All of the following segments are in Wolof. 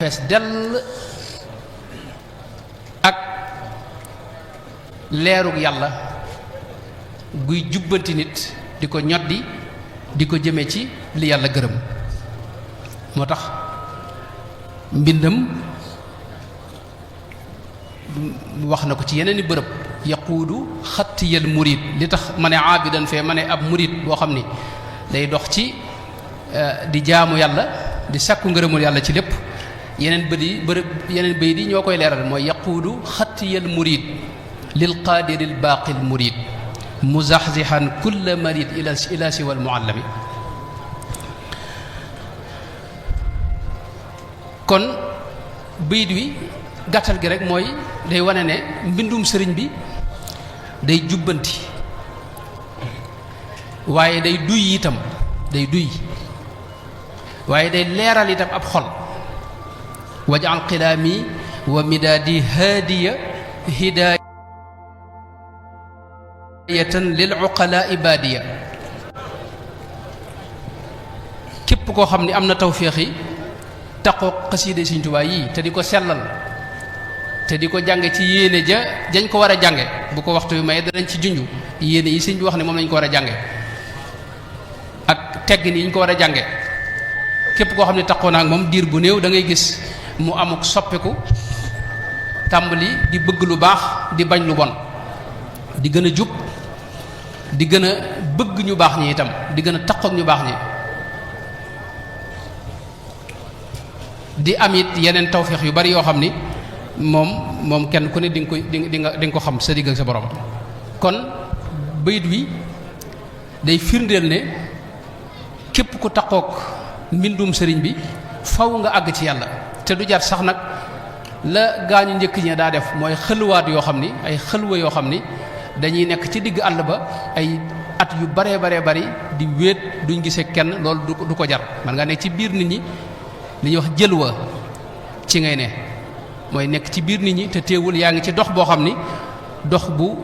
fees dell ak leerug yàlla guy jubbanti nit di ko ñoddi di ko jëme ci li yàlla gërëm moo tax mbindam wax na ko ci yeneeni bërëb yaquudu xattiyal murid li tax ma ne aabidan fee ma ne ab murid boo xam ni day dox ci di jaamu yàlla di sàkku ngërëmul yàlla ci lépp yeneen bëy di ñoo koy leeral mooy yaquudu xattiyal murid lil qaadiril baaqil murid muzaxzixan kulla marid ila siwal muallami kon bayit wi gàttal gi rek mooy day wane ne mbindum sëriñ bi day jubbanti waaye day duy itam day duy waaye day leeral itam ab xol waj'al qilaami wa midaadi haadiya hidaayatan lil uqalaa ibaadiya képp koo xam ni am na tawféex yi taqoo xasiide Sëriñ Tuubaa yi te di ko sellal te di ko jànge ci yéene jañ ko war a jànge bu ko waxtu yu may danañ ci junj yéene yi sëñ bi wax ne moom lañ ko war a jànge ak teggin yi ñu ko war a jànge képp koo xam ne taqoo naa ak moom diir bu néew da ngay gis mu amuk soppiku tàmbali di bëgg lu baax di bañ lu bon di gën a jub di gën a bëgg ñu baax ñi itam di gën a taqoo ak ñu baax ñi di am it yeneen tawféex yu bari yoo xam ni moom kenn ku ne di nga ko xam sa digg ak sa borom kon bayit wi day firndeel ne képp ku taqook mbindum sëriñ bi faw nga àgg ci yàlla te du jar sax nag la gaañu njëkk ña daa def mooy xëlwaat yoo xam ni ay xëlwa yoo xam ni dañuy nekk ci digg àll ba ay at yu baree bari di wéet duñ gisee kenn loolu du ko jar man nga nekk ci biir nit ñi li ñuy wax jëlwa ci ngay ne mooy nekk ci biir nit ñi te teewul yaa ngi ci dox boo xam ni dox bu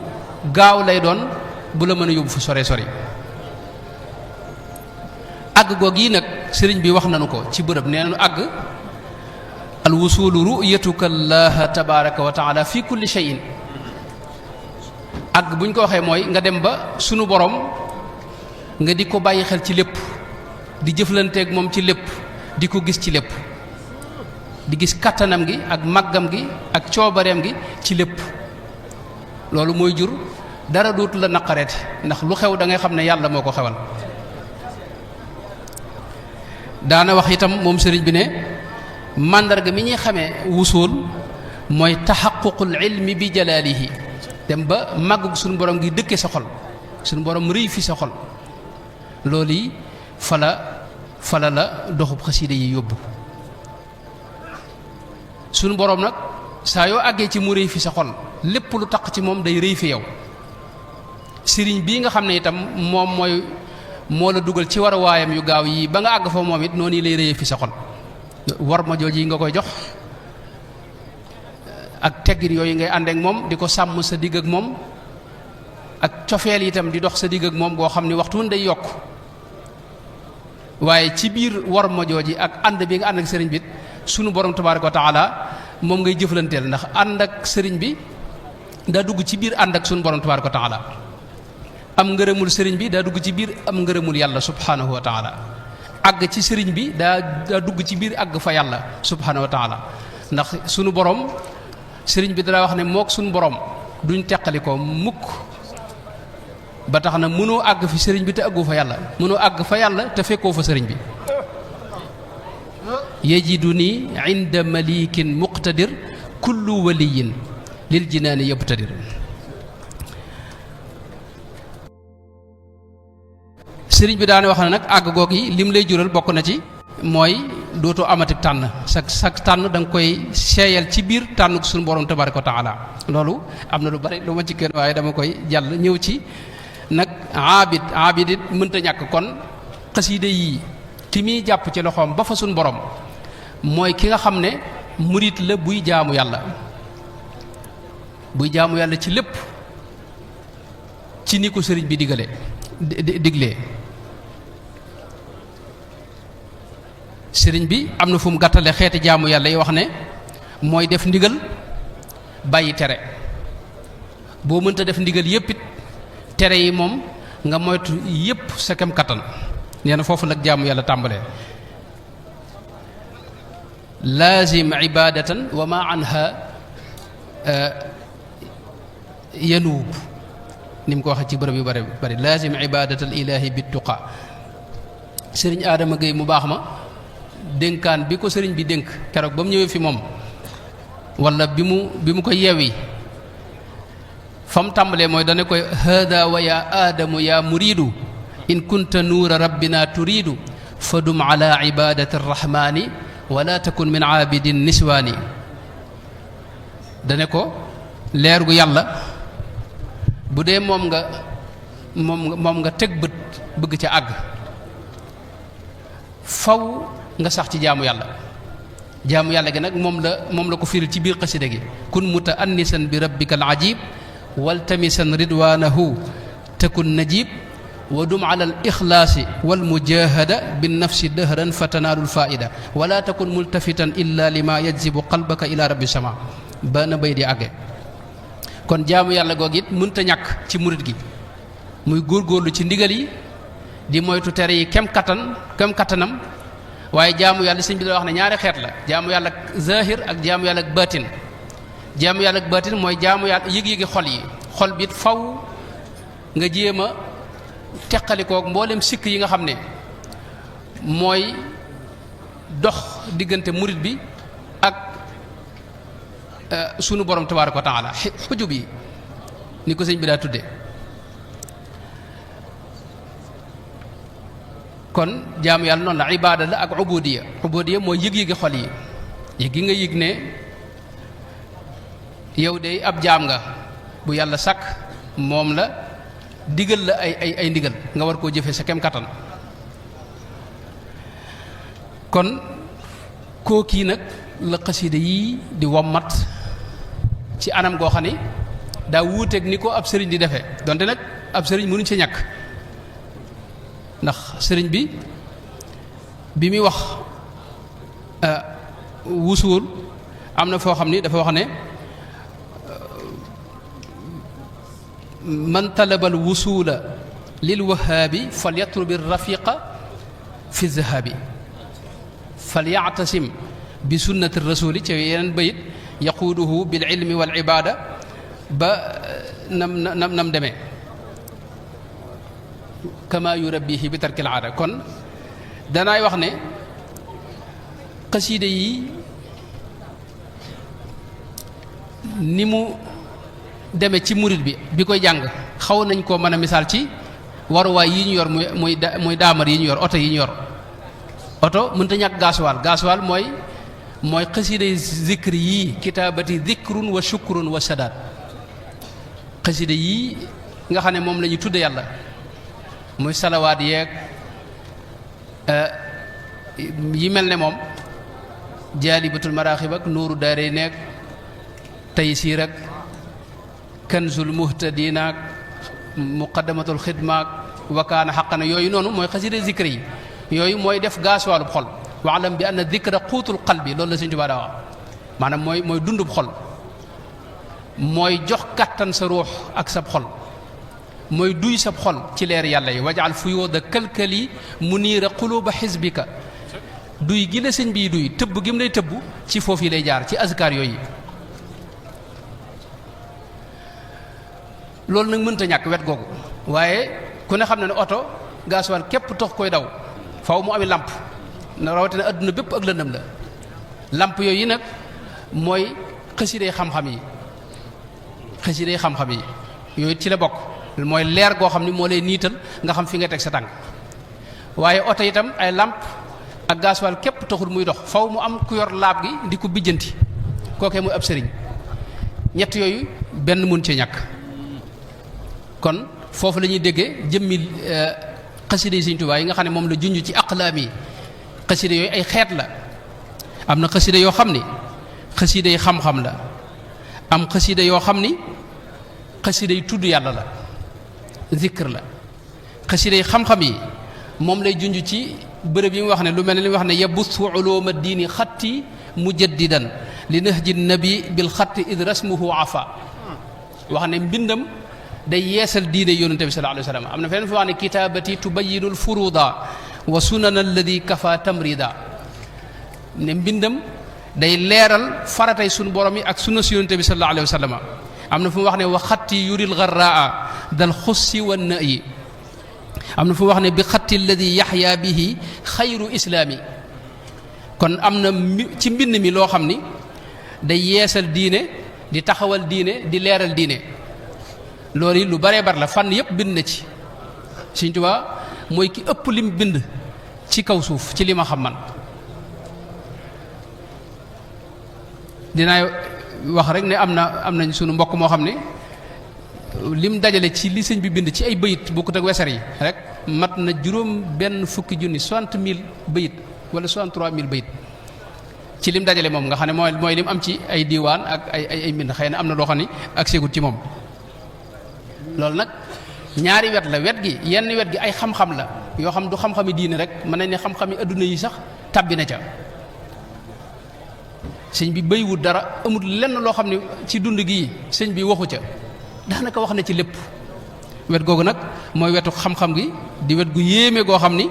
gaaw lay doon bu la mën a yóbbu fu sore àgg goog yi nag sëriñ bi wax nañu ko ci bërëb nee nañu àgg al wusulu ru'yatuka allaha tabaraka wa taala fi kulli shay'in àgg bu ñu ko waxee mooy nga dem ba sunu borom nga di ko bàyyi xel ci lépp di jëflanteeg moom ci lépp di ko gis ci lépp di gis kattanam gi ak màggam gi ak coobareem gi ci lépp loolu mooy jur dara dootu la naqareeti ndax lu xew da ngay xam ne yàlla moo ko xewal daana wax itam moom sëriñ bi ne màndarga mi ñuy xamee wusuul mooy taxaququl ilmi bi jalaalihi dem ba màggug suñu borom gi dëkke sa xol suñu borom rëy fi sa xol loolu yi fala la doxub xasiida yi yóbbu suñu borom nag saa yoo àggee ci mu rëy fi sa xol lépp lu taq ci moom day rëy fi yow sëriñ bii nga xam ne itam moom moo la dugal ci war a waayam yu gaaw yi ba nga àgg fa moom it noonu yi lay rëyee fi sa xol war ma jooj yi nga koy jox ak teggin yooyu ngay ànd ak moom di ko sàmm sa digg ak moom ak cofeel itam di dox sa digg ak moom goo xam ne waxtu woon day yokk waaye ci biir war ma jooj yi ak ànd bi nga ànd ak sëriñ bi sunu borom tabaaraka wa taala moom ngay jëflanteel ndax ànd ak sëriñ bi daa dugg ci biir ànd ak sunu borom tabaaraka wa taala am ngërëmul sëriñ bi daa dugg ci biir am ngërëmul yàlla subhanahu wa taala àgg ci sëriñ bi daa dugg ci biir àgg fa yàlla subhanahu wa taala ndax sunu borom sëriñ bi dara wax ne mook sunu borom duñ teqali ko mukk ba tax na mënoo àgg fi sëriñ bi te àggu fa yàlla mënoo àgg fa yàlla te fekkoo fa sëriñ bi yajiduni inda malikin muqtadir kullu waliyin lil jinaani yabtadir sëriñ bi daane wax na nag àgg goog yi lim lay jural bokk na ci mooy dootoo amati tànn sa tànn da nga koy seeyal ci biir tànn suñu borom tabaraka wa taala loolu am na lu bari lu ma ci kenn waaye dama koy jàll ñëw ci nag aabid it mënta ñàkk kon xasiide yi ki muy jàpp ci loxoom ba fa suñu borom mooy ki nga xam ne murit la buy jaamu yàlla ci lépp ci ni ko sëriñ bi diglee sëriñ bi am na fu mu gàttale xeeti jaamu yàlla yi wax ne mooy def ndigal bàyyi tere boo mënta def ndigal yépp it tere yi moom nga moytu yépp sa kem kattan nee na foofu nag jaamu yàlla tàmbalee laazim ibadatan wa ma anha yanuub ni mu ko waxee ci bërëb yu bari laazim ibadatal ilahi bittuqa sëriñ Adama Gueye mu baax ma dénkaan bi ko sëriñ bi dénk keroog ba mu ñëwee fi moom wala bi mu ko yeewi fa mu tàmbalee mooy dana koy hada wa ya aadamu ya muriidu in kunta nuura rabbina turiidu fadum ala ibadati arrahmani wala takun min aabidin niswaani dane ko leer gu yàlla bu dee moom nga teg bët bëgg ca àgg faw nga sax ci jaamu yàlla gi nag moom la ko firil ci biir xasida gi kun mutaannisan bi rabbika al ajib waltamisan ridwanahu takun najib wa dum ala al ixlaasi wal mujahada bin nafsi dëhran fa tanaalu l faida wala takun multafitan illa lima yajzibu qalbaka ila rabbi sama ba na bay di àgge kon jaamu yàlla googu it mënta ñàkk ci murit gi muy góorgóorlu ci ndigal yi di moytu tere yi kem kattanam waaye jaamu yàlla sëñ bi da wax ne ñaari xeet la jaamu yàlla ak zahir ak jaamu yàlla ak batin jaamu yàlla ak batin mooy jaamu yàlla yëg-yëgi xol yi xol bi it faw nga jéem a teqalikook mboolem sikk yi nga xam ne mooy dox diggante murit bi ak sunu borom tabaaraka wa taala xujub yi ni ko sëñ bi daa tudde kon jaamu yàlla noonu la ibaada la ak ubudiya mooy yëg-yëgi xol yi yëg gi nga yëg ne yow de ab jaam nga bu yàlla sàkk moom la digal la ay ndigal nga war koo jëfe sa kem kattan kon kookii nag la xasida yii di wommat ci anam goo xam ne daa wuuteeg ni ko ab sëriñ di defee donte nag ab sëriñ mënuñ ci ñàkk ndax sëriñ bi muy wax wusuul am na foo xam ni dafa wax ne man talabal wusula lil wahaabi fal yatlubi rafiqa fi zahabi fal yactasim bi sunnati rasuli ci yeneen bayit yaquuduhu bil ilmi wal ibaada ba nam demee kama yurabbihi bi tarkil aada kon danaay wax ne xasiida yi ni mu demee ci murit bi koy jàng xaw nañ koo mën a misaal ci waruwaay yi ñu yor muy daamar yi ñu yor oto yi ñu yor oto mënta ñàkk gaasuwaal mooy xasiida yi zikr yii kitaabati zikrun wa shukrun wa sadaat xasiida yii nga xam ne moom la ñuy tudde yàlla muy salawaat yeeg yi mel ne moom jaalibatul maraaxib ak nuuru daare nekk taysiir ak kanzul muhtadinaak muqaddamatul xidmaak wakaana xaqana yooyu noonu mooy xasida zikr yi yooyu mooy def gaasuwaalub xol waalam bi anna dikra xuutul qalbi loolu la Sëñ Tuubaa daa wax maanaam mooy dundub xol mooy jox kattan sa ruux ak sab xol mooy duy sab xol ci leer yàlla yi wajaal fuyooda kalkali muniira quluba xisbika duy gi la sëñ bii duy tëbb gi mu lay tëbb ci foofu yi lay jaar ci azkar yooyu loolu nag mënta ñàkk wet googu waaye ku ne xam ne ne oto gaasuwaal képp tax koy daw faw mu ami làmp na rawatina adduna bépp ak lëndëm la làmp yooyu nag mooy xasiday xam-xam yi yooyu ci la bokk mooy leer goo xam ni moo lay niital nga xam fi nga teg sa tànk waaye oto itam ay làmp ak gaasuwaal képp taxul muy dox faw mu am ku yor laab gi di ko bijjanti kookee muy ab sëriñ ñett yooyu benn mun ci ñàkk kon foofu la ñuy déggee jëmmi xasida yi Sëñ Tuubaa yi nga xam ne moom la junj ci aqlaam yi xasida yooyu ay xeet la am na xasida yoo xam ni xasida yi xam-xam la am xasida yoo xam ni xasida yi tudd yàlla la zikr la xasida yi xam-xam yi moom lay junj ci bërëb yi mu wax ne lu mel ne li mu wax ne yabuthu uluma diini xatti mujaddidan li nahji nabi bil xatti id rasmuhu afa wax ne mbindam day yeesal diine yonente bi sallallahu alayhi wa sallam am na feneen fi wax ne kitaabati tubayinu alfuruda wa sunana alladi kafa tamrida ne mbindam day leeral faratay sunu borom yi ak sunna si yonente bi sallallahu alayhi wa sallam am na fu mu wax ne wa xatti yuril garraa dal xussi wa nayi am na fu mu wax ne bi xatti alladi yaxya bihi xayru islaami kon am na ci mbind mi loo xam ni day yeesal diine di taxawal diine di leeral diine loolu lu baree bar la fànn yépp bind na ci Sëriñ Tuubaa mooy ki ëpp lim bind ci kaw suuf ci li ma xam man dinaay wax rek ne am nañ sunu mbokk moo xam ne lim dajale ci li sëñ bi bind ci ay bayit bokkut ak weser yi rek mat na juróom benn fukki junni 60,000 bayit wala 63,000 bayit ci lim dajale moom nga xam ne mooy lim am ci ay diiwaan ak ay mbind xëy na am na loo xam ne ak seegut ci moom loolu nag ñaari wet la wet gi yenn wet gi ay xam-xam la yoo xam du xam-xami diine rek mën nañ ne xam-xami adduna yi sax tabbi na ca sëñ bi béywut dara amul lenn loo xam ne ci dund gi sëñ bi waxu ca daanaka wax na ci lépp wet googu nag mooy wetu xam-xam gi di wet gu yéeme goo xam ni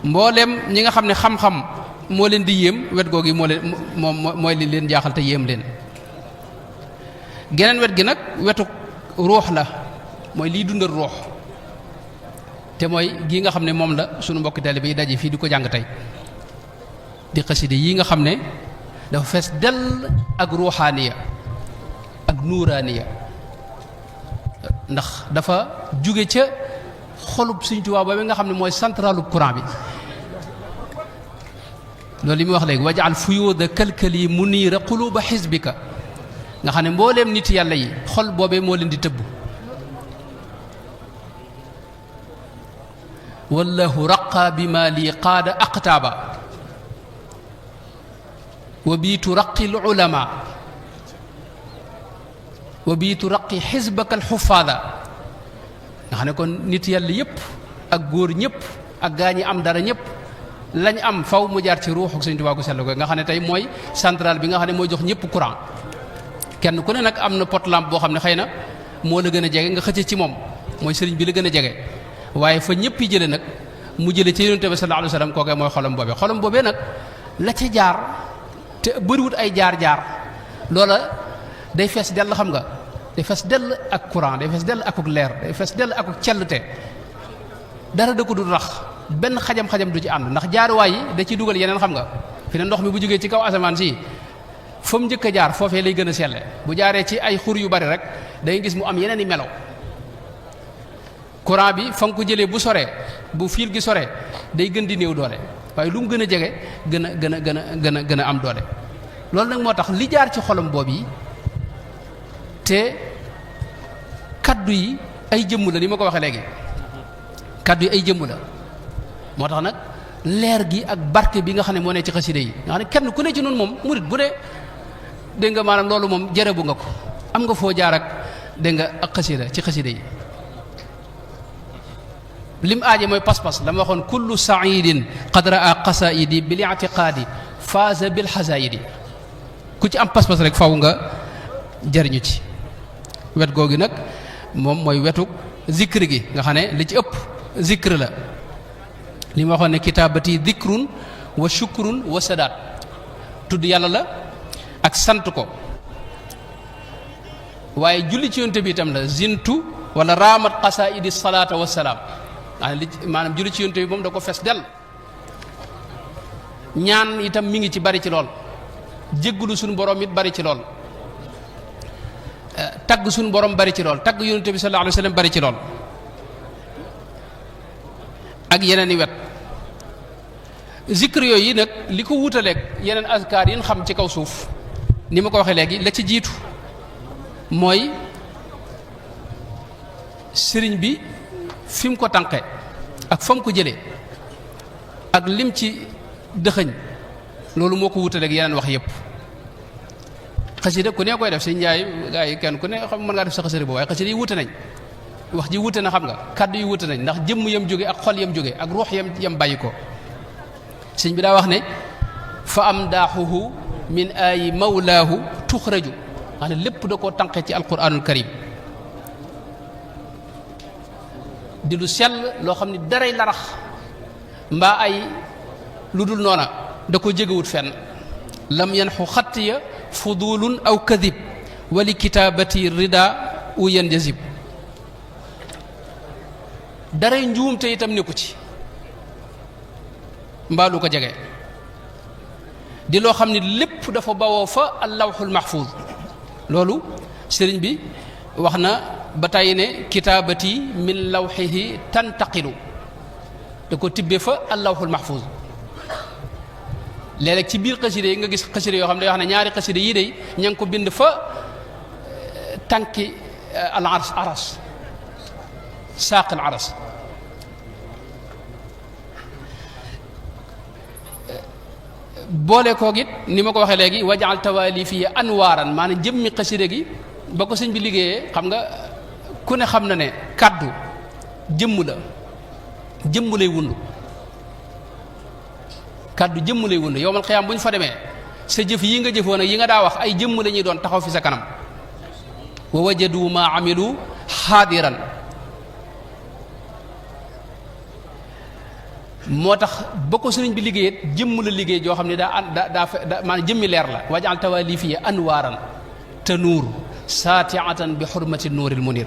mbooleem ñi nga xam ne xam-xam moo leen di yéem wet googu yi mooy li leen jaaxal te yéem leen geneen wet gi nag wetu ruux la mooy liy dundal ruux te mooy gii nga xam ne moom la sunu mbokki taalibe yi daje fii di ko jàng tey di xaside yi nga xam ne dafa fees dell ak ruuxaaniya ak nuuraaniya ndax dafa jóge ca xolub Sëriñ Tuubaa ba nga xam ne mooy centralu courant bi loolu li muy wax léegi wajaal fuyuuda kalkali muniira quluuba xisbika nga xam ne mbooleem nit yàlla yi xol boobee moo leen di tëbb wallahu raqa bi ma lii qaada aqtaaba wa biitu raqi l ulama wa biitu raqi xisbaka alxufaada nga xam ne kon nit yàlla yëpp ak góor ñëpp ak gaa ñi am dara ñëpp lañ am faw mu jaar ci ruuxu Sëriñ Tuubaa gu sell ko nga xam ne tey mooy central bi nga xam ne mooy jox ñëpp courant kenn ku ne nag am na pot lampe boo xam ne xëy na moo la gën a jege nga xëcc ci moom mooy sëriñ bi la gën a jege waaye fa ñëpp yi jële nag mu jële ci Yonent bi sallallahu alayhi wa sallam kookee mooy xolam boobee nag la ca jaar te bëriwut ay jaar-jaar loola day fees dell xam nga day fees dell ak courant day fees dell akuk leer day fees dell akuk cellte dara da ko du rax benn xajam-xajam du ci ànd ndax jaaruwaay yi da ciy dugal yeneen xam nga fi ne ndox mi bu jógee ci kaw asamaan si fa mu njëkk a jaar foofee lay gën a selle bu jaaree ci ay xur yu bari rek da ngay gis mu am yeneen i melo courant bi fa nga ko jëlee bu soree bu fiil gi soree day gën di néew doole waaye lu mu gën a jege gën a am doole loolu nag moo tax li jaar ci xolam boobu yi te kaddu yi ay jëmm la ni ma ko waxee léegi kaddu yi ay jëmm la moo tax nag leer gi ak barke bi nga xam ne moo ne ci xaside yi nga xam ne kenn ku ne ci noonu moom murit bu dee dégg nga maanaam loolu moom jërëbu nga ko am nga foo jaar ak dégg nga ak xasida ci xaside yi lim aaje mooy pas-pas la ma waxoon kullu saidin qad raa qasaidi bil i'tiqaadi faaza bil xasaayidi ku ci am pas-pas rek faw nga jariñu ci wet googu nag moom mooy wetu zikr gi nga xam ne li ci ëpp zikr la li ma waxoon ne kitaabati dikrun wa shukrun wa sadaat tudd yàlla la ak sant ko waaye julli ci yonte bi itam la zintu wala raamat qasaidi salaata wa salaam maanaam julli ci yonte bi moom da ko fes del ñaan itam mi ngi ci bari ci lool jéggulu suñu borom it bari ci lool tagg suñu borom bari ci lool tagg yonte bi sallallahu alayhi wa sallam bari ci lool ak yeneen i wet zikr yooyu nag li ko wutaleeg yeneen azkaar yi ñu xam ci kaw suuf ni ma ko waxee léegi la ci jiitu mooy sëriñ bi fi mu ko tànqe ak fa mu ko jëlee ak lim ci dëxëñ loolu moo ko wutaleeg yeneen wax yépp xasida ku ne koy def si njaay gaa yi kenn ku ne xam mën ngaa def sa xasida boobu waaye xasida yi wute nañ wax ji wute na xam nga kàddu yi wute nañ ndax jëmm yam jóge ak xol yam jóge ak ruux yam bàyyi ko sëñ bi daa wax ne fa am daaxuhu min ayi mawlaahu tuxraju wax ne lépp da koo tànqee ci alquranul karim di lu sell loo xam ne daray larax mbaa ay lu dul noona da ko jegewut fenn lam yanxu xattiya fudulun aw kadib wali kitaabati rida u yanjazib daray njuumte itam nekku ci mbaa lu ko jege di loo xam ne lépp dafa bawoo fa allawxul mahfuz loolu sëriñ bi wax na ba tàyyi ne kitaabati min lawxihi tantaqilu da ko tibbee fa allawxul mahfuz léeg-léeg ci biir xaside yi nga gis xaside yoo xam ne day wax ne ñaari xaside yii day ña ngi ko bind fa tànki al aras saaqil aras boole koog it ni ma ko waxee léegi wajaal tawaali fii anwaaran maanaam jëmmi xaside gi ba ko sëñ bi liggéeyee xam nga ku ne xam na ne kàddu jëmm la jëmm lay wund kàddu jëmm lay wund yowmal xiyaam bu ñu fa demee sa jëf yi nga jëfoon ak yi nga daa wax ay jëmm la ñuy doon taxaw fi sa kanam wa wajadu ma amilu xaadiran moo tax ba ko sëriñ bi liggéeyee jëmm la liggéey joo xam ne daa maanaam jëmmi leer la wajaal tawaali fii anwaaran te nuur saatiatan bi xurmati nuuril munir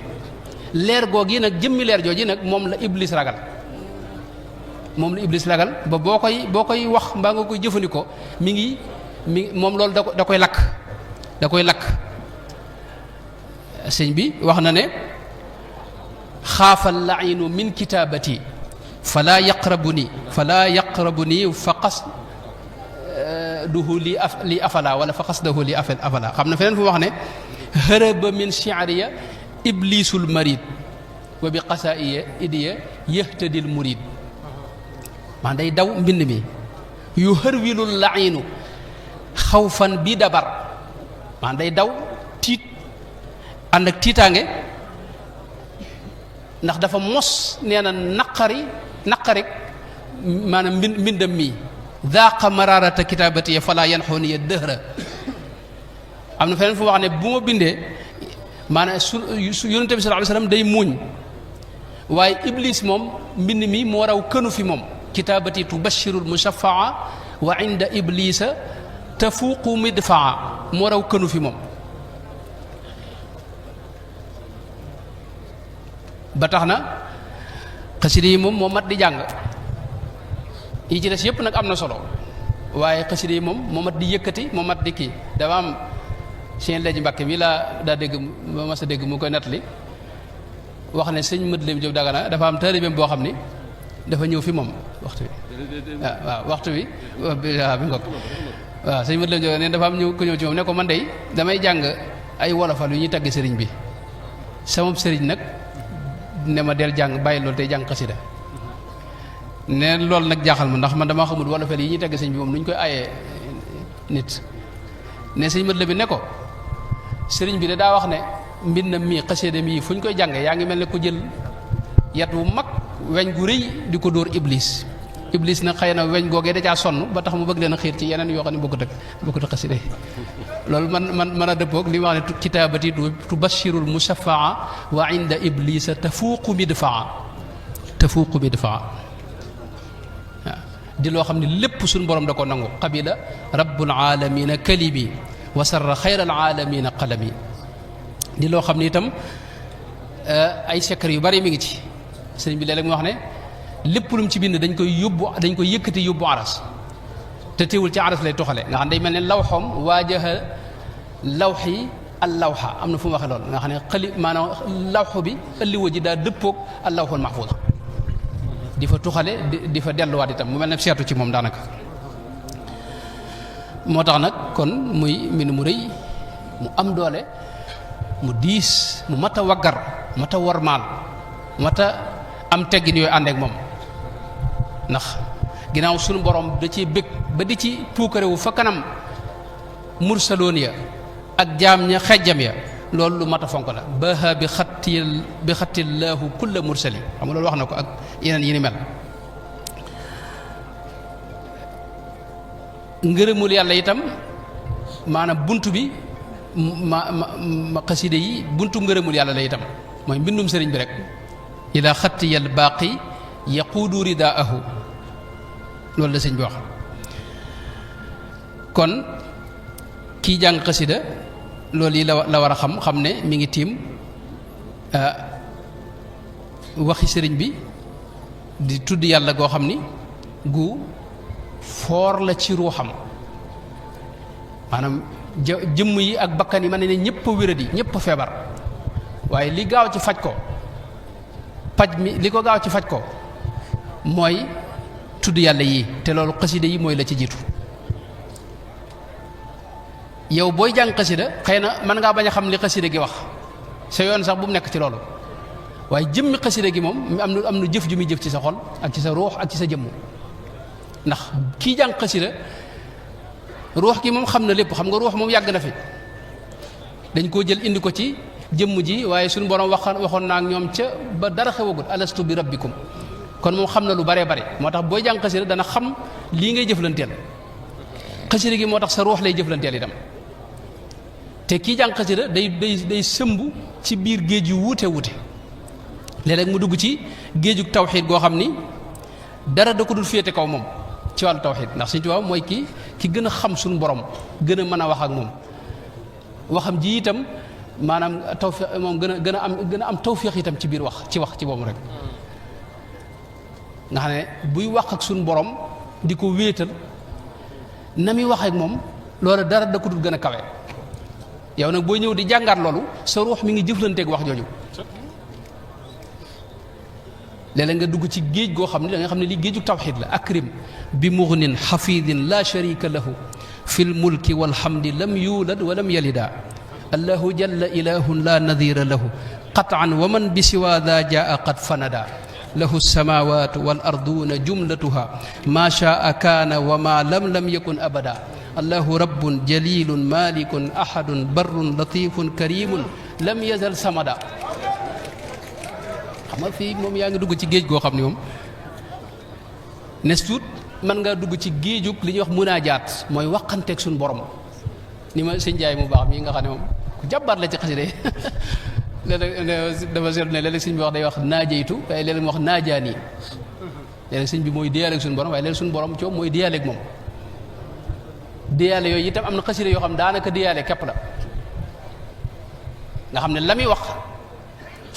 leer googi nag jëmmi leer jooji nag moom la iblis ragal ba boo koy wax mbaa nga koy jëfandikoo mi ngi moom loolu da koy lakk sëñ bi wax na ne xaafal lainu min kitaabati fala yaqrabuni fa qasduhu li afala wala fa qasdahu li afala xam na feneen fu wax ne hërëba min shi'riya iblisul marid wa bi qasaiya idiya yahtadil murid man day daw mbind mi yu hërwilul lainu xawfan bi dabar man day daw tiit ànd ak tiitaange ndax dafa mos nee na naqari maanaam mbindam mi daaqa mararata kitabati fala yanxuni dëhra am na feneen fu wax ne bu ma bindee maanaam yonent bi sallallahu alayhi wasallam day muuñ waaye iblis moom mbind mi moo raw kënu fi moom kitabati tubashirul mushafaa wa inda iblisa tafuuqu midfaa moo raw kënu fi moom ba tax na xasida yi moom moo mat di jàng yi ci des yëpp nag am na solo waaye xasida yi moom moo mat di yëkkati moo mat di kii dafa am seen leji Mbàkke mi laa daa dégg ma mas a dégg mu koy nettali wax ne sëñ Mët Lim Jóob Dagana dafa am taalibeem boo xam ni dafa ñëw fi moom waxtu bi waaw waxtu bi waaw bi nga ko waaw sëñ Mët Lim Jóob ne dafa am ku ñëw ci moom ne ko man dey damay jàng ay wolofal yu ñuy tagg sëriñ bi sama sëriñ nag ne ma del jàng bàyyi loolu tey jàng xasida ne loolu nag jaaxal ma ndax man damaa xamul wolofal yi ñuy tagg sëñ bi moom nu ñu koy ayee nit ne sëñ Mët la bi ne ko sëriñ bi de daa wax ne mbindam mii xasida mii fu ñu koy jàngee yaa ngi mel ne ku jël yat wu mag weñ gu rëy di ko dóor iblis nag xëy na weñ googee da caa sonn ba tax mu bëgg leen a xiir ci yeneen yoo xam ne bokkut ak xasida yi loolu man a dëppoog li ma wax ne kitaabati tubashirul mushafaa wa inda iblisa tafuuqu midfaa waaw di loo xam ne lépp suñu borom da ko nangu qabila rabbul alamina kalimi wa sarra xayral alamina qalami di loo xam ne itam ay secret yu bari mi ngi ci sëriñ bi léeg-léeg mu wax ne lépp lu mu ci bind dañ koy yëkkati yóbbu aras te teewul ci aras lay toxale nga xam ne day mel ne lawxoom waajaha lawxi al lawxa am na fu mu waxee loolu nga xam ne maanaam lawxu bi ëlliwa ji daa dëppoog al lawxul mahfuuz di fa tuxale di fa delluwaat itam mu mel ne seetu ci moom daanaka moo tax nag kon muy mbind mu rëy mu am doole mu diis mu mat a waggar mat a wormaal mat a am teggin yooyu ànd ak moom ndax ginnaaw sunu borom da ciy bëgg ba di ci puukarewu fa kanam mursaloon ya ak jaam ña xejjam ya loolu lu mat a fonk la baha bi xattillaahu kulla mursali xam nga loolu wax na ko ak yeneen yi ni mel ngërëmul yàlla itam maanaam bunt bi ma xaside yi buntu ngërëmul yàlla la itam mooy mbindum sëriñ bi rek ila xattiyal baaqi yaquudu ridaahu loolu la sëñ bi wax kon kii jàng xasida loolu yi la war a xam ne mi ngi tiim waxi sëriñ bi di tudd yàlla goo xam ni gu foor la ci ruuxam maanaam jëmm yi ak bakkan yi ma ne ñëpp a wéradi ñëpp a feebar waaye li gaaw ci faj ko paj mi li ko gaaw ci faj ko mooy tudd yàlla yi te loolu xasida yi mooy la ci jiitu yow booy jàng xasida xëy na mën ngaa bañ a xam li xasida gi wax sa yoon sax bu mu nekk ci loolu waaye jëmmi xasida gi moom am na jëf ju muy jëf ci sa xol ak ci sa ruux ak ci sa jëmm ndax kii jàng xasida ruux gi moom xam na lépp xam nga ruux moom yàgg na fi dañ koo jël indi ko ci jëmm ji waaye suñu borom waxoon naa ak ñoom ca ba dara xewagut alastu bi rabbikum kon moom xam na lu baree bare moo tax booy jàng xasida dana xam lii ngay jëflanteel xasida gi moo tax sa ruux lay jëflanteel itam te kii jàng xasida day sëmb ci biir géej yu wuute léeg-léeg mu dugg ci géejug tawxiid goo xam ni dara da ko dul féete kaw moom ci wàllu tawxiid ndax Sëñ Tuubaa mooy ki gën a xam suñu borom gën a mën a wax ak moom waxam ji itam maanaam tawfiq moom gën a am tawfiq itam ci biir wax ci boobu rek nga xam ne buy wax ak suñu borom di ko wéetal na muy wax ak moom loolu dara da ko dul gën a kawe yow nag booy ñëw di jàngaat loolu sa ruux mi ngi jëflanteeg wax jooju léeg-léeg nga dugg ci géej goo xam ne da nga xam ne lii géeju tawxiid la akrim bi mughnin xafidin la sharika lahu fi lmulki walhamdi lam yulad wa lam yalida allahu jalla ilahun la nadira lahu qatan wa man bi siwa da jaa qad fanada lahu lsamawatu wal arduna jumlatuha ma shaa kaana wa ma lam yakun abada allahu rabbun jalilun malikun ahadun barrun latifun karimun lam yazal samada xam nga fii moom yaa ngi dugg ci géej goo xam ne moom nes tuut mën ngaa dugg ci géejug li ñuy wax munaajaat mooy waxanteeg suñu borom ni ma sëñ Njaay mu baax mii nga xam ne moom ku jàmbaar la ci xasida yi léeg-léeg dafa seetlu ne léeg-léeg sëñ bi wax day wax naajeytu waaye léeg-léeg mu wax naajaani léeg-léeg sëñ bi mooy diyaaleeg suñu borom waaye léeg suñu borom coow mooy diyaaleeg moom diyaale yooyu itam am na xasida yoo xam daanaka diyaale képp la nga xam ne la muy wax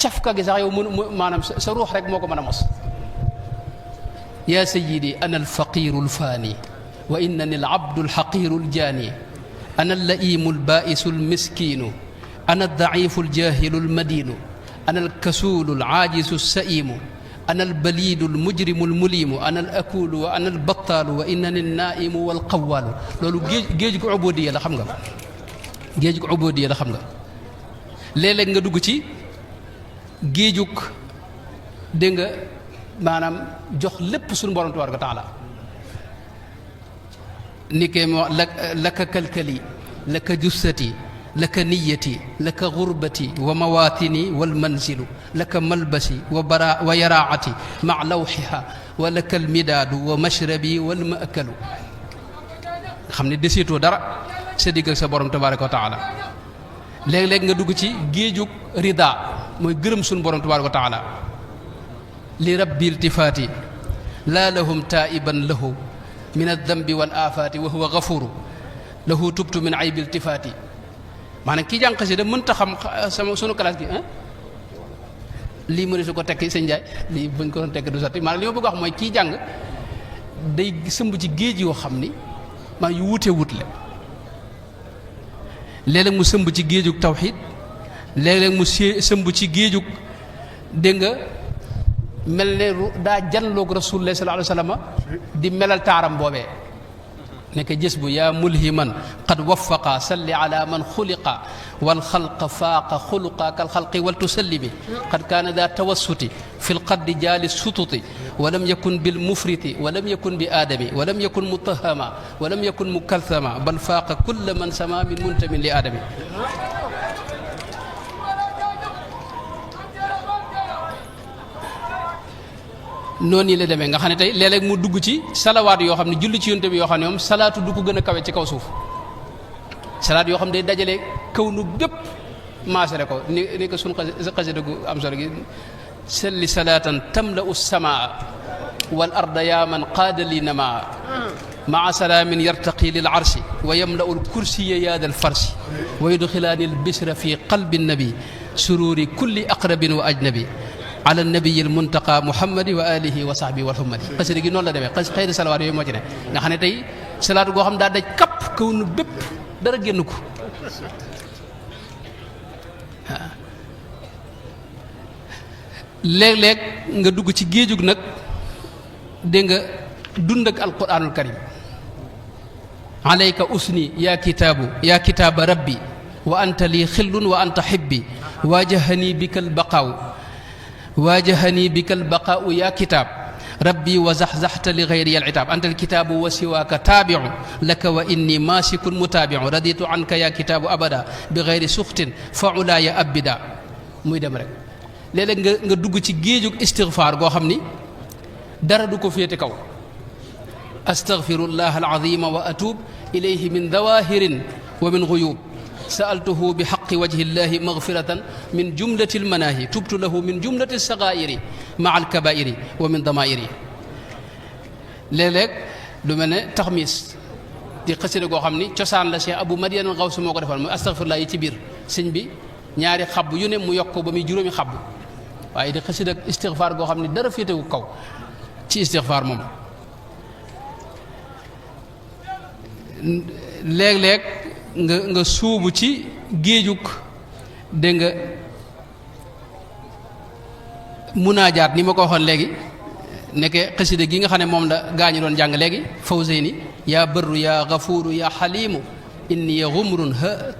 cafka gi sax yow maanaam sa ruux rek moo ko mën a mos yaa sayyidi ana alfaqiru alfaani wa innani alabdu alxaqiru aljaani ana allaimu albaisu almiskinu ana aldaifu aljahilu almadinu ana alkasulu alaajisu alsaimu ana albalidu almujrimu almulimu ana alakulu wa ana albattaalu wa innani alnaimu walqawaalu loolu géej gu ubudiya la xam nga géej gu ubudiya la xam nga léeg-léeg nga dugg ci géejug dégg nga maanaam jox lépp suñu borom tabaaraka wa taala ni kee moo laka kalkali laka jussati laka niyati laka gurbati wa mawatini wal manzilu laka malbasi wa yaraati ma lawxiha wa laka almidaadu wa mashrabi wal maakalu xam ne deseetoo dara sa digg ak sa borom tabaaraka wa taala léeg-léeg nga dugg ci géejug rida mooy gërëm suñu borom tabaaraka wa taala li rabbi iltifaati laa lahum taiban lahu min aldambi wal afaati wa huwa gafuru lahu tubtu min aybi iltifaati maanaam kii jàng xasida mënta xam sama sunu classe gi lii mëne su ko tekki sëñ Njaay lii buñ ko doon tekki du sotti maanaam li ma bëgg a wax mooy kii jàng day sëmb ci géej yoo xam ni maa yu wute wut la léeg-léeg mu sëmb ci géejug tawxiid léeg-léeg mu sëmb ci géejug dégg nga mel ne daa janloog rasulullah sallallahu alayhi wa sallam di melal taaram boobee nekk gis bu yaa mulhiman qad waffaqa salli ala man xuliqa wal xalqa faaqa xuluqa kal xalqi wal tusallimi qad kaana daa tawassuti fi lqaddi jaali sututi wa lam yakun bil mufriti wa lam yakun bi aadami wa lam yakun mutahama wa lam yakun mukalthama bal faaqa kulla man sama min muntamin li aadami noonu la demee nga xam ne tey léeg-léeg mu dugg ci salawaat yoo xam ne julli ci yonte bi yoo xam ne moom salaatu du ko gën a kawe ci kaw suuf salaat yoo xam ne day dajale kaw nu bépp maasere ko ni ko suñ xasida gu am solo gi salli salaatan tamla'u samaa wal arda yaa man qaada li namaa maa salaamin yartaqi lil arshi wa yamla'u al kursiya yaada al farsi wa yudxilaani al bisra fi qalbi nabi sururi kulli aqrabin wa ajnabi ala nabiyi al muntaqa muhammadi wa alihi wa sahbihi wal hummadi xasida gi noonu la demee xëy na salawaat yooyu moo ci ne nga xam ne tey salaatu goo xam daa daj kapp kaw nu bépp dara génn ko léeg-léeg nga dugg ci géejug nag dégg nga dund ak alquranul karim alayka usni yaa kitaabu yaa kitaaba rabbi wa anta lii xillun wa anta xibbi waajahani bika albaqaau yaa kitaab rabbi wa zaxzaxta li gayri alitaab anta alkitaabu wa siwaaka taabiu laka wa inni maasikun mutaabiu raditu anka yaa kitaabu abada bi gayri suxtin fa ulaaya abida muy dem rek léeg-léeg nga dugg ci géejug istigfaar goo xam ni dara du ko féete kaw astaghfirullah alazima wa atub ilayhi min dawahirin wa min guyub sa'altuhu bi haqqi wajhi llahi maghfiratan min jumlati almanahi tubtu lahu min jumlati alsaghairi ma'a alkabairi wa min damairi léeg-léeg lu mel ne taxmis di xasida goo xam ni cosaan la Cheikh Abou Madiane Al-Ghawsi moo ko defal muy astaghfirullah yi ci biir sëñ bi ñaari xabb yu ne mu yokk ko ba muy juróomi xabb waaye di xasida istighfar goo xam ni dara féetewu kaw ci istighfar moom léeg-léeg nga suubu ci géejug dégg nga munaajaat ni ma ko waxoon léegi nekke xasida gi nga xam ne moom la gaañu doon jàng léegi fawzeyni yaa barru yaa gafuuru yaa xaliimu inni gumrun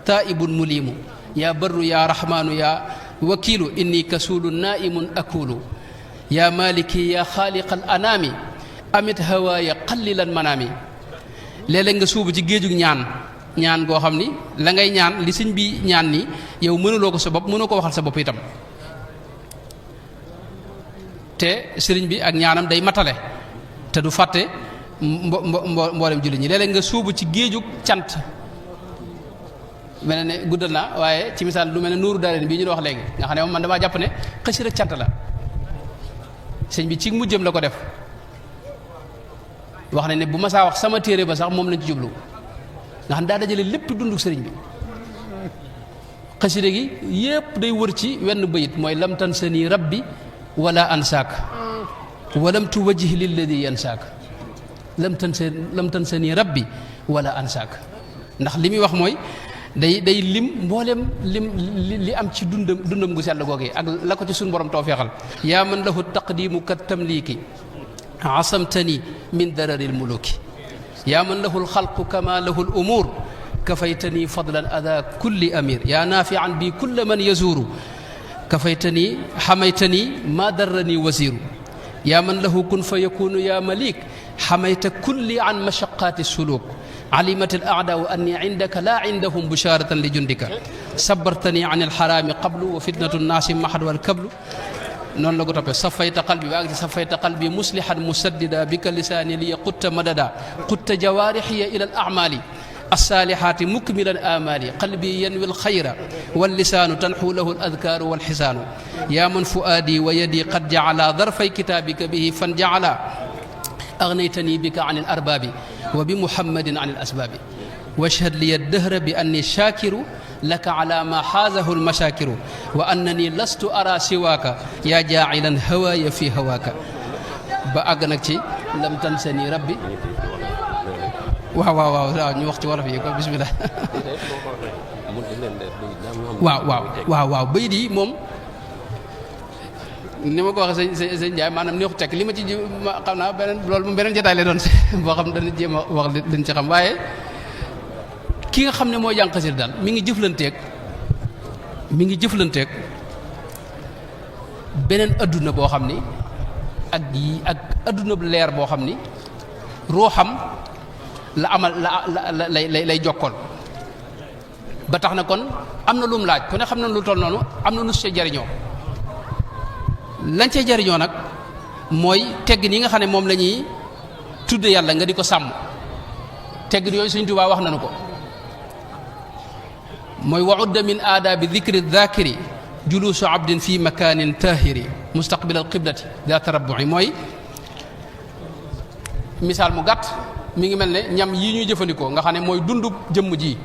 taibun muliimu yaa barru yaa rahmaanu yaa wakiilu inni kasuulu naaimun akuulu yaa maliki yaa xaaliqal anaami amit hawaaya qallilan manaami léeg-léeg nga suubu ci géejug ñaan goo xam ni la ngay ñaan li sëñ bi ñaan ni yow mënuloo ko sa bopp mënoo ko waxal sa bopp itam te sëriñ bi ak ñaanam day matale te du fàtte mboolem jullit ñi léeg-léeg nga suubu ci géejug cant mel ne guddal naa waaye ci misaal lu mel ne nuuru daareen bii ñu doon wax léegi nga xam ne moom man damaa jàpp ne xasida cant la sëñ bi ci mujjëm la ko def wax nañ ne bu ma saa wax sama téere ba sax moom lañ ci jublu nga xam daa dajale lépp dunduk sëriñ bi xasida gi yépp day wër ci wenn bayit mooy lam tansani rabbi wala ansaak walam tuwajjih lilladi yansaak lam tansani rabbi wala ansaak ndax li muy wax mooy day lim mboolem li am ci dundam gu sell googee ak la ko ci suñu borom tawfeexal yaa man lahu taqdimu kat tamliki asamtani min dararil muluki yaa man lahu alxalqu kama lahu al umur kafaytani fadlan ada kulli amir yaa naafian bi kulla man yazuru kafaytani xamaytani ma darrani wasiru yaa man lahu kun fa yakunu yaa malik xamayta kulli an mashaqati suluk alimat al aadaau anni indaka la indahum busharatan li jundika sabartani an alxaraami qablu wa fitnatu nnaasi mahad wal kablu noonu la ko toppee safayta qalbi ba ak ci safayta qalbi muslihan musaddida bika lisaani li qutta madada qutta jawaarixiya ila al amali alsaalihaati mukmilan amali qalbi yanwi alxayra wallisaanu tanxu lahu aladkaaru walxisaanu yaa man fuaadi wa yadi qad jacala darfay kitaabika bihi fan jacala agnaytani bika an alarbaabi wa bi muhammadin an alasbaabi washhad liya addahra bi anni shaakiru laka ala ma xaazahu almashaakiru wa annani lastu ara siwaaka yaa jaacilan hawaaya fi hawaaka ba àgg nag ci lam tansani rabbi waaw ñu wax ci wolof yi ko bismillah waaw bayit yi moom ni ma ko waxee sëñ Ndiaye maanaam neexu tekk li ma ci xam naa beneen loolu moom beneen jotaay lay doon boo xam dana jéem a wax liñ ci xam waaye ki nga xam ne mooy jàng xasida daal mi ngi jëflanteeg beneen adduna boo xam ni ak adduna bu leer boo xam ni ruuxam la amal lay jokkool ba tax na kon am na lum laaj ku ne xam na lu toll noonu am na lu see jariñoo lañ cee jariñoo nag mooy teggin yi nga xam ne moom la ñuy tudde yàlla nga di ko sàmm teggin yooyu Sëriñ Tuubaa wax nañu ko mooy wa udda min aadaabi dikri dhaakiri juluusu abdin fi makaanin taahiri mustaqbil al qiblati daa tarabbu'i mooy misaal mu gàtt mi ngi mel ne ñam yi ñuy jëfandikoo nga xam ne mooy dundub jëmm ji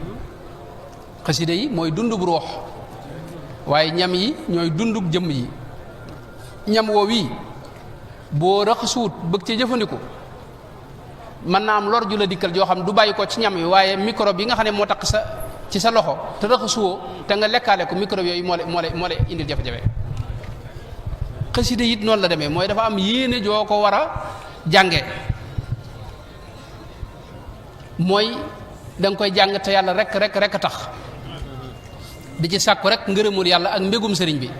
xasida yi mooy dundub ruux waaye ñam yi ñooy dundub jëmm yi ñam woo wii boo raxasuwut bëgg ci jëfandiku mën naa am lor ju la dikkal joo xam du bàyyi ko ci ñam yi waaye microbe yi nga xam ne moo tax ci sa loxo te raxasuwoo te nga lekkaale ko microbe yooyu moo lay indil jafe-jafe xasida it noonu la demee mooy dafa am yéene joo ko war a jànge mooy da nga koy jàng te yàlla rek tax di ci sàkku rek ngërëmul yàlla ak mbégum sëriñ bi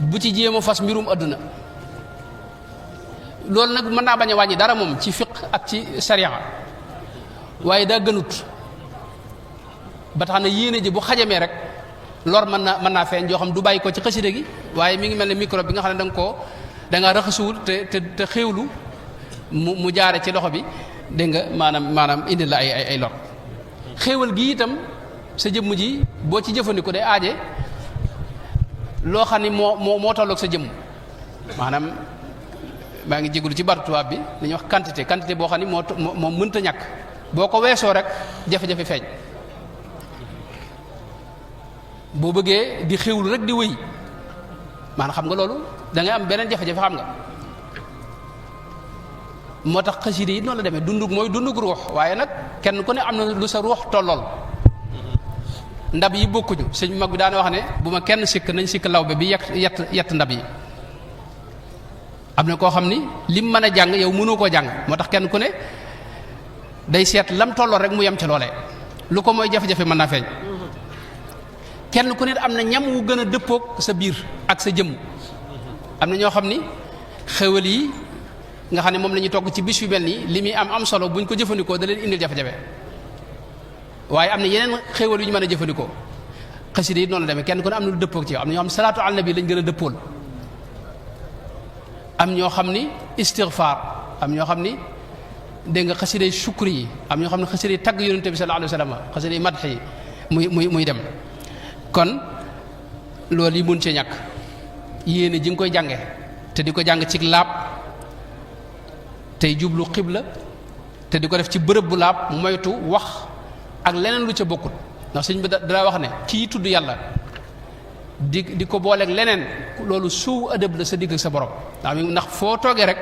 bu ci jéem a fas mbirum adduna loolu nag mën naa bañ a wàññi dara moom ci fiq ak ci sariya waaye daa gënut ba tax na yéene ji bu xajamee rek lor mën naa feeñ joo xam du bàyyi ko ci xasida gi waaye mi ngi mel ne microbe bi nga xam ne da nga raxasuwul te xéewlu mu jaare ci loxo bi dégg nga maanaam indi la ay lor xéewal gi itam sa jëmm ji boo ci jëfandiku day aaje loo xam ni moo tolloog sa jëmm maanaam maa ngi jégalu ci baatu tubaab bi dañuy wax quantité boo xam ni moo mënta ñàkk boo ko weesoo rek jafe-jafe feeñ boo bëggee di xéwlu rek di wëy maanaam xam nga loolu da ngay am beneen jafe-jafe xam nga moo tax xasida yi noonu la demee dundug mooy dundug ruux waaye nag kenn ku ne am na lu sa ruux tollool ndab yi bokkuñu sëñ mag bi daana wax ne bu ma kenn sikk nañ sikk lawbe bi yett ndab yi am na koo xam ni lim mën a jàng yow mënoo koo jàng moo tax kenn ku ne day seet lam tollool rek mu yem ca loolee lu ko mooy jafe-jafe mën naa feeñ kenn ku ne am na ñam wu gën a dëppoog sa biir ak sa jëmm am na ñoo xam ni xewal yi nga xam ne moom la ñuy togg ci bis yu mel nii li muy am solo buñ ko jëfandikoo da leen indil jafe-jafe waaye am na yeneen xéewal yu ñu mën a jëfandikoo xasida yi noonu la demee kenn ku ne am na lu dëppoog ci yow am na ñoo xam salaatu ala nabi lañ gën a dëppool am ñoo xam ni istighfar am ñoo xam ni dégg nga xasida yi shukri yi am ñoo xam ne xasida yi tagg yonente bi sallallahu alayhi wa sallam xasida yi madx yi muy dem kon loolu yi mun cee ñàkk yéene ji nga koy jànge te di ko jàng ci laab tey jublu xibla te di ko def ci bërëb bu laab moytu wax ak leneen lu ca bokkut ndax sëñ bi dara wax ne kii tudd yàlla di ko booleeg leneen loolu suu adab la sa digg ak sa borom ndax foo toogee rek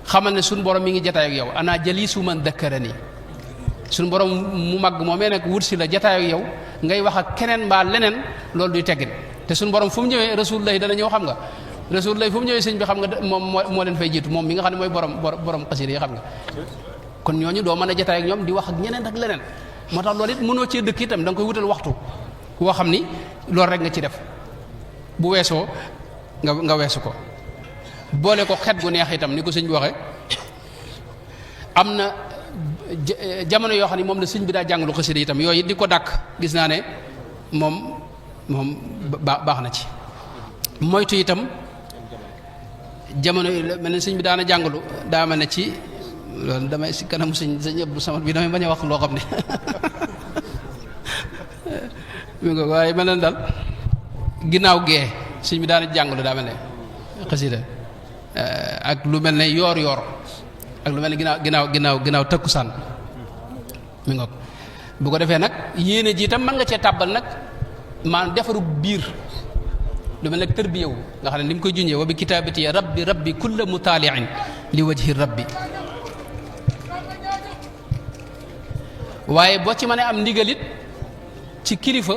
xamal ne suñu borom mi ngi jataay ak yow ana jalisu man dakkarani suñu borom mu mag moomee nag wut si la jataay ak yow ngay wax ak keneen mbaa leneen loolu duy teggin te suñu borom fu mu ñëwee rasulullah dana ñëw xam nga rasulullah fu mu ñëwee sëñ bi xam nga moom moo leen fay jiitu moom mi nga xam ne mooy borom xasida yi xam nga kon ñooñu doo mën a jataay ak ñoom di wax ak ñeneen ak leneen moo tax loolu it mënoo cee dëkk itam da nga koy wutal waxtu woo xam ni loolu rek nga ci def bu weesoo nga weesu ko boole ko xet gu neex itam ni ko sëñ bi waxee am na jamono yoo xam ne moom la sëñ bi daa jàngalu xasida itam yooyu di ko dàkk gis naa ne moom baax na ci moytu itam jamono yi mel ne sëñ bi daana jàngalu daa mel ne ci loolu damay si kanamu sëñ Abdou Samad bi damay bañ a wax loo xam ne mi nga waaye mel na daal ginnaaw gee sëñ bi daana jàngalu daa mel ne xasida ak lu mel ne yoor ak lu mel ne ginnaaw takkusaan mi nga bu ko defee nag yéene ji itam mën nga cee tàbbal nag maanaam defaru biir lu mel ne tërbiyewu nga xam ne ni mu koy junjee wa bi kitaabati rabbi kulla mutaaliin li wajhi rabbi waaye boo ci mënee am ndigalit ci kilifa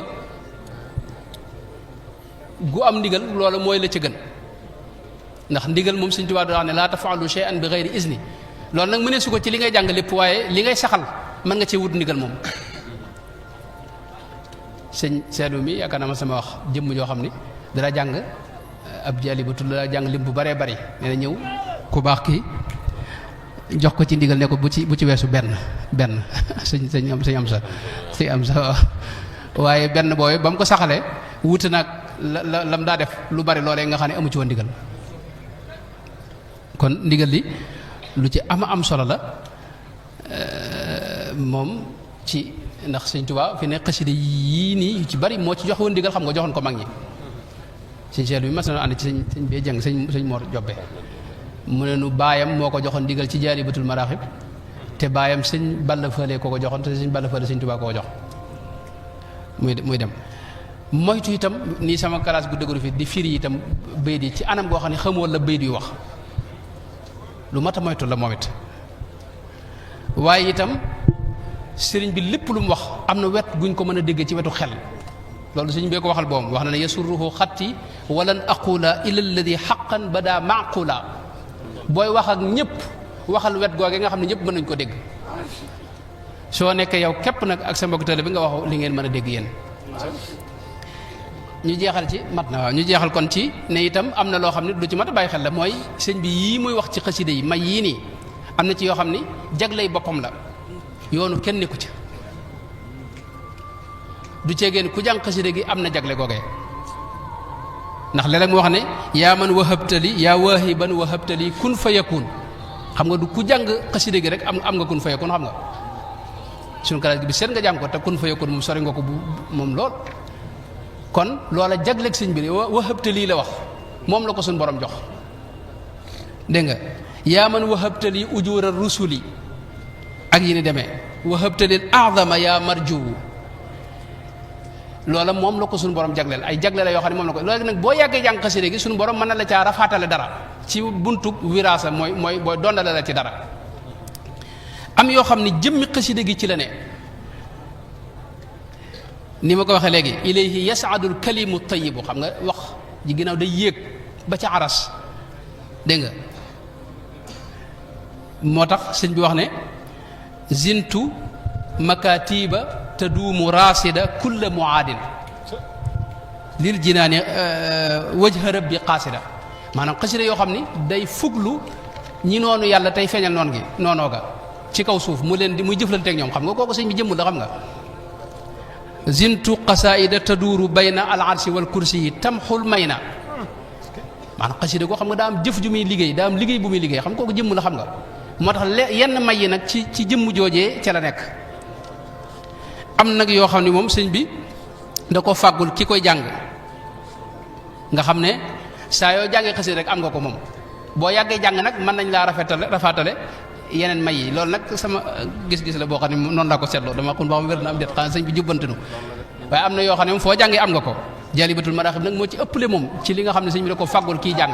gu am ndigal loolu mooy la ca gën ndax ndigal moom Sëñ Tuubaa wax ne laa tafaalu shay'an bi ghayri izni loolu nag mënee su ko ci li ngay jàng lépp waaye li ngay saxal mën nga cee wut ndigal moom sëñ Seydou mi yaakaar naa ma sama wax jëmm joo xam ni dara jàng ab jali ba tudd dara jàng lim bu baree bari nee na ñëw ku baax kii jox ko ci ndigal ne ko bu ci weesu benn sëñ am sa waaye benn booy ba mu ko saxalee wuute nag lam daa def lu bari loolee nga xam ne amu ci woon ndigal kon ndigal li lu ci am solo la moom ci ndax sëñ Tuubaa fi ne xasida yii nii yu ci bari moo ci jox woon ndigal xam nga joxoon ko mag ñi sëñ Cheikh bi mas na ànd ci sëñ bee jàng sëñ Mor Jobbe mu ne nu baayam moo ko joxoon ndigal ci Jaalibatul Maraaxib te baayam sëñ Balla Fële ko joxoon te sëñ Balla Fële sëñ Tuubaa ko jox muy dem moytu itam nii sama classe gu dëgëru fi di firi itam bayit yi ci anam goo xam ne xamoo la bayit yu wax lu mat a moytu la moom it waaye itam sëriñ bi lépp lu mu wax am na wet guñ ko mën a dégg ci wetu xel loolu sëriñ bee ko waxal boom wax na ne yasurruhu xatti walan aqula ila alladi xaqan bada maqula booy wax ak ñëpp waxal wet googe nga xam ne ñëpp mën nañ ko dégg soo nekkee yow képp nag ak sa mbokk tale bi nga wax li ngeen mën a dégg yéen ñu jeexal ci mat na waaw ñu jeexal kon ci ne itam am na loo xam ne lu ci mat a bàyyi xel la mooy sëñ bi yii muy wax ci xasida yi may yii nii am na ci yoo xam ni jagley boppam la yoonu kenn nekku ci du ceegeen ku jàng xasida gi am na jagle googee ndax léeg-léeg mu wax ne yaa man wahabtali yaa waahiban wahabtali kun fa yakun xam nga du ku jàng xasida gi rek am nga kun fa yakun xam nga suñu kalaas gi bi seet nga jàng ko te kun fa yakun moom sori nga ko bu moom lool kon loola jagleeg sëñ bi wahabtali la wax moom la ko suñu borom jox dégg nga yaa man wahabtali ujura rusuli ak yi ni demee wahabtalil a'zama yaa marjuwu loola moom la ko suñu borom jagleel ay jagle la yoo xam ne moom la ko loolu nag boo yàggee jàng xasida gi suñu borom mën na la caa rafaatale dara ci buntu wiraasa mooy booy dondale la ci dara am yoo xam ne jëmmi xasida gi ci la ne ni ma ko waxee léegi ilayhi yasaadul kalimu tayibu xam nga wax ji ginnaaw day yéeg ba ca aras dégg nga moo tax sëñ bi wax ne zintu makatiba taduumu raasida kulla muaadin lil jinaani wajha rabbi qaasida maanaam xasida yoo xam ni day fuglu ñi noonu yàlla tey feeñal noon gi noonoo ga ci kaw suuf mu leen di muy jëflanteeg ñoom xam nga kooku sëñ bi jëmmul la xam nga zintu qasaida taduuru bayna al arsi wal kursi yi tamxul may na maanaam xasida koo xam nga daa am jëf ju muy liggéey daa am liggéey bu muy liggéey xam nga kooku jëmm la xam nga moo tax yenn may yi nag ci jëmm joojee ca la nekk am nag yoo xam ne moom sëñ bi da ko fàggul ki koy jàng nga xam ne saa yoo jàngee xasida rek am nga ko moom boo yàggee jàng nag mën nañ laa rafaatale yeneen may yi loolu nag sama gis-gis la boo xam ne noonu laa ko seetloo dama xun ba xam wér na am det xanaa sëñ bi jubbantinu waaye am na yoo xam ne moom foo jàngee am nga ko Jaalibatul Maraaxib nag moo ci ëppale moom ci li nga xam ne sëñ bi da ko fàggul kii jàng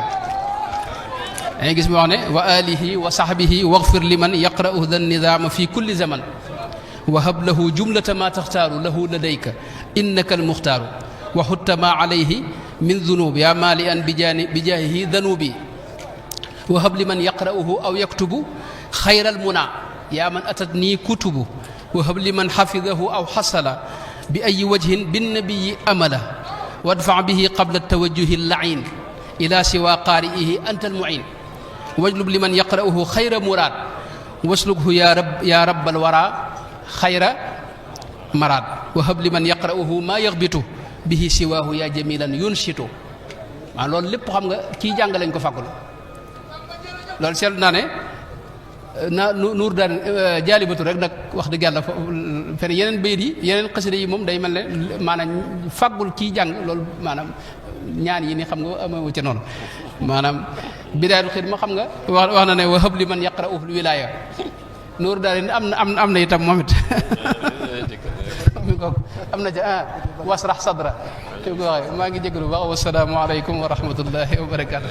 dangay gis mu wax ne wa alihi wa sahbihi waghfir liman yaqra'u dha nizaama fi kulli zaman wa hab lahu jumlata ma taxtaaru lahu ladayka innaka almuxtaaru wa xutta ma alayhi min dunubi yaa maali an bi jaahihi danubi wa hab liman yaqra'uhu aw yaktubu xayral muna yaa man atat nii kutubu wa hab liman xafidahu aw xasala bi ay wajhin binnabiyi amala wadfa bihi qabla tawajjuhi llain ila siwa qaari'ihi anta almuin wajlub liman yaqra'uhu xayra muraad waslukhu yaa rabbal wara xayra maraad wa hab liman yaqra'uhu maa yaxbitu bihi siwaahu yaa jamilan yunshitu maa loolu lépp xam nga kii jàng lañ ko fàggul loolu seetlu naa ne nuur daan jaalibatu rek nag wax dëgg yàlla fen yeneen bayit yi yeneen xasida yi moom day mel ne maanaam fàggul kii jàng loolu maanaam ñaan yi ni xam nga amewu ci noonu maanaam bidaayatul xidma xam nga wax na ne wa hab liman yaqra'uhu wilaaya nuur daal am na itam moom it am na ca wasrax sadra maa ngi jégalu baax wasalaamu aleykum wa rahmatullahi wa barakatu